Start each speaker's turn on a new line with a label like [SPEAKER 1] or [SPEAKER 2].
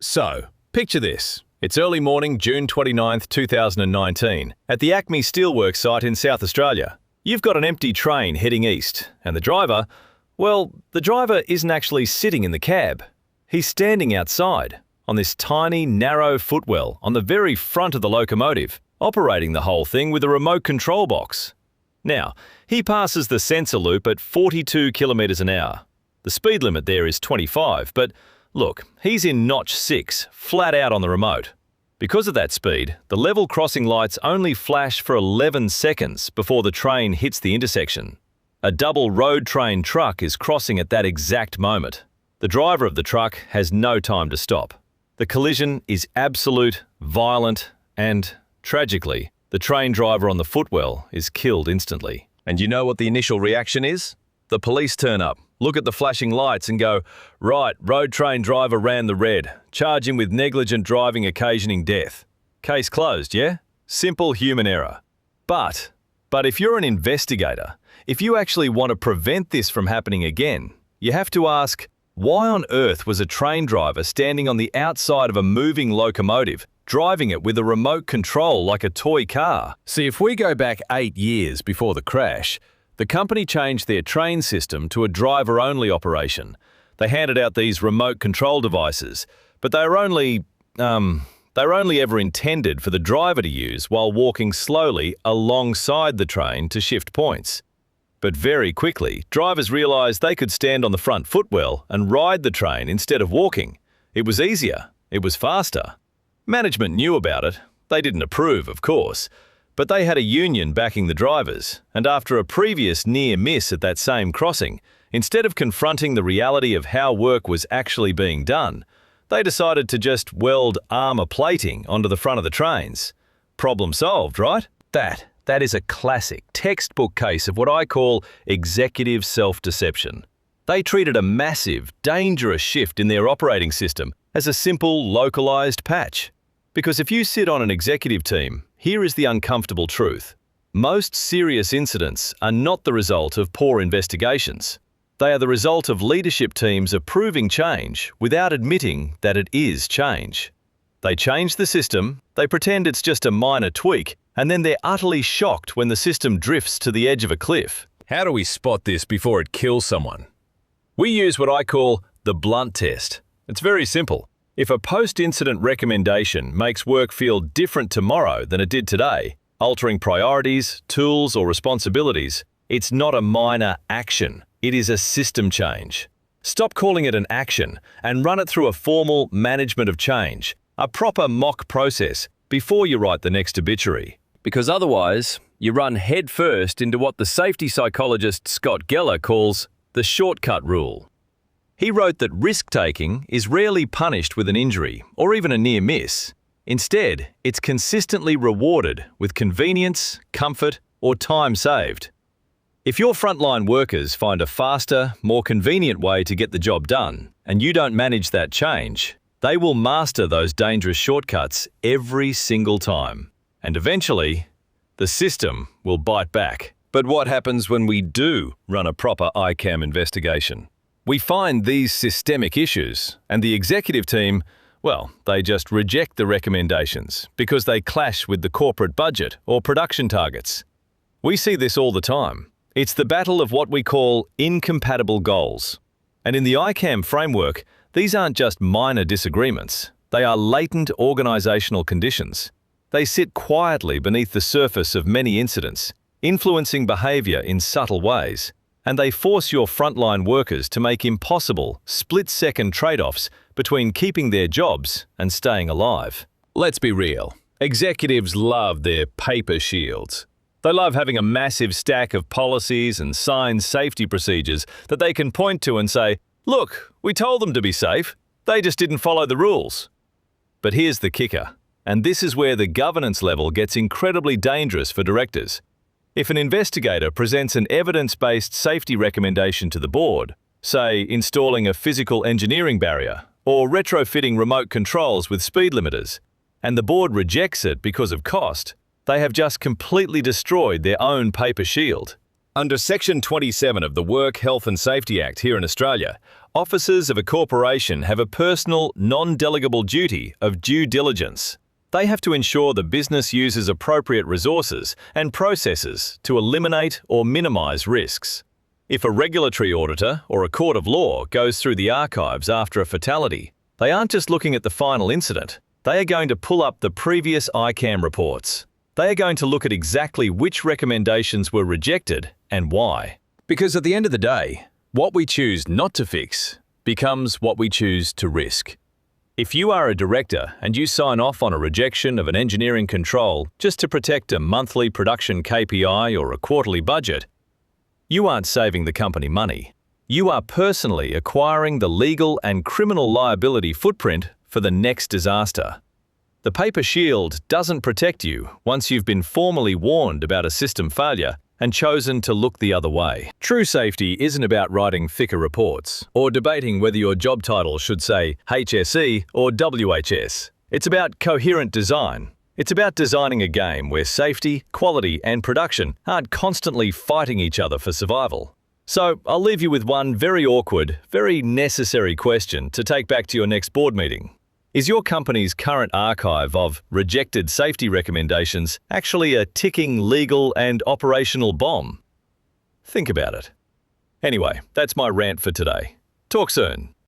[SPEAKER 1] So, picture this. It's early morning, June 29th, 2019, at the Acme Steelworks site in South Australia. You've got an empty train heading east, and the driver isn't actually sitting in the cab. He's standing outside, on this tiny, narrow footwell on the very front of the locomotive, operating the whole thing with a remote control box. Now, he passes the sensor loop at 42 kilometres an hour. The speed limit there is 25, but look, he's in notch 6, flat out on the remote. Because of that speed, the level crossing lights only flash for 11 seconds before the train hits the intersection. A double road train truck is crossing at that exact moment. The driver of the truck has no time to stop. The collision is absolute, violent, and, tragically, the train driver on the footwell is killed instantly. And you know what the initial reaction is? The police turn up, look at the flashing lights and go, "Right, road train driver ran the red. Charge him with negligent driving occasioning death." Case closed, yeah? Simple human error. But if you're an investigator, if you actually want to prevent this from happening again, you have to ask, why on earth was a train driver standing on the outside of a moving locomotive, driving it with a remote control like a toy car? See, if we go back 8 years before the crash, the company changed their train system to a driver-only operation. They handed out these remote control devices, but they were only ever intended for the driver to use while walking slowly alongside the train to shift points. But very quickly, drivers realised they could stand on the front footwell and ride the train instead of walking. It was easier. It was faster. Management knew about it. They didn't approve, of course. But they had a union backing the drivers, and after a previous near miss at that same crossing, instead of confronting the reality of how work was actually being done, they decided to just weld armour plating onto the front of the trains. Problem solved, right? That is a classic, textbook case of what I call executive self-deception. They treated a massive, dangerous shift in their operating system as a simple, localised patch. Because if you sit on an executive team, here is the uncomfortable truth. Most serious incidents are not the result of poor investigations. They are the result of leadership teams approving change without admitting that it is change. They change the system, they pretend it's just a minor tweak, and then they're utterly shocked when the system drifts to the edge of a cliff. How do we spot this before it kills someone? We use what I call the blunt test. It's very simple. If a post-incident recommendation makes work feel different tomorrow than it did today, altering priorities, tools, or responsibilities, it's not a minor action. It is a system change. Stop calling it an action and run it through a formal management of change, a proper mock process, before you write the next obituary. Because otherwise, you run headfirst into what the safety psychologist Scott Geller calls the shortcut rule. He wrote that risk-taking is rarely punished with an injury or even a near miss. Instead, it's consistently rewarded with convenience, comfort, or time saved. If your frontline workers find a faster, more convenient way to get the job done, and you don't manage that change, they will master those dangerous shortcuts every single time. And eventually, the system will bite back. But what happens when we do run a proper ICAM investigation? We find these systemic issues, and the executive team, they just reject the recommendations because they clash with the corporate budget or production targets. We see this all the time. It's the battle of what we call incompatible goals. And in the ICAM framework, these aren't just minor disagreements. They are latent organizational conditions. They sit quietly beneath the surface of many incidents, influencing behavior in subtle ways. And they force your frontline workers to make impossible, split-second trade-offs between keeping their jobs and staying alive. Let's be real. Executives love their paper shields. They love having a massive stack of policies and signed safety procedures that they can point to and say, "Look, we told them to be safe. They just didn't follow the rules." But here's the kicker, and this is where the governance level gets incredibly dangerous for directors. If an investigator presents an evidence-based safety recommendation to the board, say installing a physical engineering barrier or retrofitting remote controls with speed limiters, and the board rejects it because of cost, they have just completely destroyed their own paper shield. Under Section 27 of the Work Health and Safety Act here in Australia, Officers of a corporation have a personal, non-delegable duty of due diligence. They have to ensure the business uses appropriate resources and processes to eliminate or minimize risks. If a regulatory auditor or a court of law goes through the archives after a fatality, they aren't just looking at the final incident. They are going to pull up the previous ICAM reports. They are going to look at exactly which recommendations were rejected and why. Because at the end of the day, what we choose not to fix becomes what we choose to risk. If you are a director and you sign off on a rejection of an engineering control just to protect a monthly production KPI or a quarterly budget, you aren't saving the company money. You are personally acquiring the legal and criminal liability footprint for the next disaster. The paper shield doesn't protect you once you've been formally warned about a system failure and chosen to look the other way. True safety isn't about writing thicker reports or debating whether your job title should say HSE or WHS. It's about coherent design. It's about designing a game where safety, quality, and production aren't constantly fighting each other for survival. So I'll leave you with one very awkward, very necessary question to take back to your next board meeting. Is your company's current archive of rejected safety recommendations actually a ticking legal and operational bomb? Think about it. Anyway, that's my rant for today. Talk soon.